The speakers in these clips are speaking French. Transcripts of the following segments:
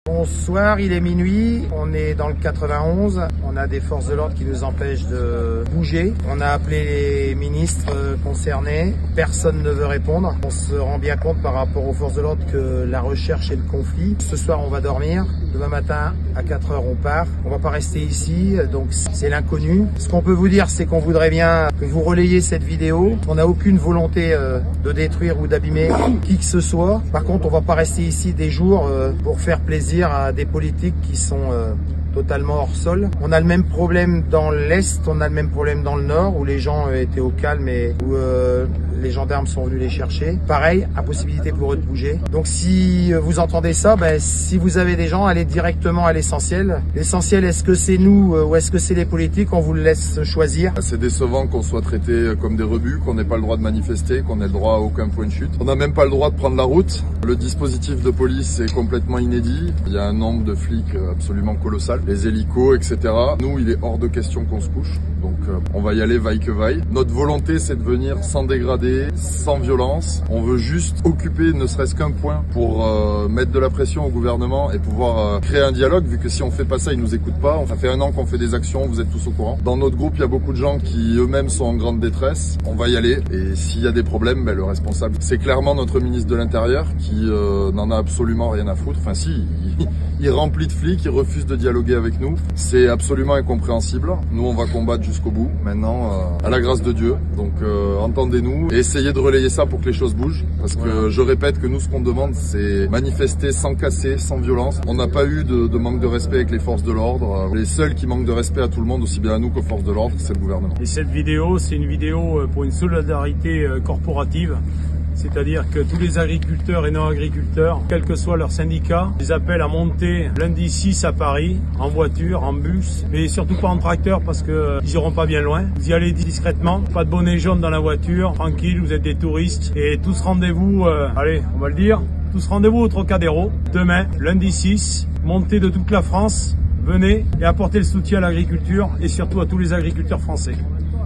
Bonsoir, il est minuit, on est dans le 91, on a des forces de l'ordre qui nous empêchent de bouger. On a appelé les ministres concernés, personne ne veut répondre. On se rend bien compte par rapport aux forces de l'ordre que la recherche est le conflit. Ce soir on va dormir, demain matin à 4 heures on part. On va pas rester ici, donc c'est l'inconnu. Ce qu'on peut vous dire, c'est qu'on voudrait bien que vous relayiez cette vidéo. On n'a aucune volonté de détruire ou d'abîmer qui que ce soit. Par contre, on va pas rester ici des jours pour faire plaisir à des politiques qui sont totalement hors sol. On a le même problème dans l'Est, on a le même problème dans le Nord, où les gens étaient au calme et où les gendarmes sont venus les chercher. Pareil, impossibilité pour eux de bouger. Donc si vous entendez ça, si vous avez des gens, allez directement à l'essentiel. L'essentiel, est-ce que c'est nous ou est-ce que c'est les politiques? On vous le laisse choisir. C'est décevant qu'on soit traité comme des rebuts, qu'on n'ait pas le droit de manifester, qu'on ait le droit à aucun point de chute. On n'a même pas le droit de prendre la route. Le dispositif de police est complètement inédit. Il y a un nombre de flics absolument colossal. Les hélicos, etc. Nous, il est hors de question qu'on se couche. Donc on va y aller vaille que vaille. Notre volonté, c'est de venir sans dégrader, sans violence. On veut juste occuper ne serait-ce qu'un point pour mettre de la pression au gouvernement et pouvoir créer un dialogue, vu que si on fait pas ça, ils nous écoutent pas. Ça fait 1 an qu'on fait des actions, vous êtes tous au courant. Dans notre groupe, il y a beaucoup de gens qui eux-mêmes sont en grande détresse. On va y aller et s'il y a des problèmes, le responsable, c'est clairement notre ministre de l'Intérieur qui n'en a absolument rien à foutre. Enfin si, il remplit de flics, il refuse de dialoguer avec nous. C'est absolument incompréhensible. Nous, on va combattre jusqu'au bout, maintenant, à la grâce de Dieu. Donc, entendez-nous et essayez de relayer ça pour que les choses bougent. Parce que je répète que nous, ce qu'on demande, c'est manifester sans casser, sans violence. On n'a pas eu de manque de respect avec les forces de l'ordre. Les seuls qui manquent de respect à tout le monde, aussi bien à nous qu'aux forces de l'ordre, c'est le gouvernement. Et cette vidéo, c'est une vidéo pour une solidarité corporative. C'est-à-dire que tous les agriculteurs et non-agriculteurs, quel que soit leur syndicat, les appellent à monter lundi 6 à Paris, en voiture, en bus, et surtout pas en tracteur parce qu'ils iront pas bien loin. Vous y allez discrètement, pas de bonnet jaune dans la voiture, tranquille, vous êtes des touristes. Et tous rendez-vous, allez, on va le dire, tous rendez-vous au Trocadéro, demain, lundi 6, montée de toute la France, venez et apportez le soutien à l'agriculture et surtout à tous les agriculteurs français.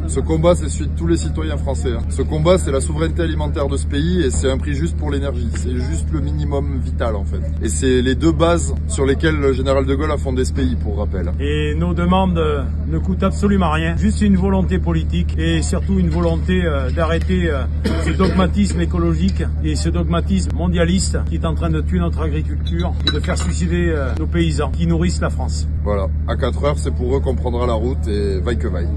Ce combat, c'est celui de tous les citoyens français. Ce combat, c'est la souveraineté alimentaire de ce pays et c'est un prix juste pour l'énergie. C'est juste le minimum vital, en fait. Et c'est les 2 bases sur lesquelles le général de Gaulle a fondé ce pays, pour rappel. Et nos demandes ne coûtent absolument rien. Juste une volonté politique et surtout une volonté d'arrêter ce dogmatisme écologique et ce dogmatisme mondialiste qui est en train de tuer notre agriculture et de faire suicider nos paysans qui nourrissent la France. Voilà. À 4 heures, c'est pour eux qu'on prendra la route et vaille que vaille.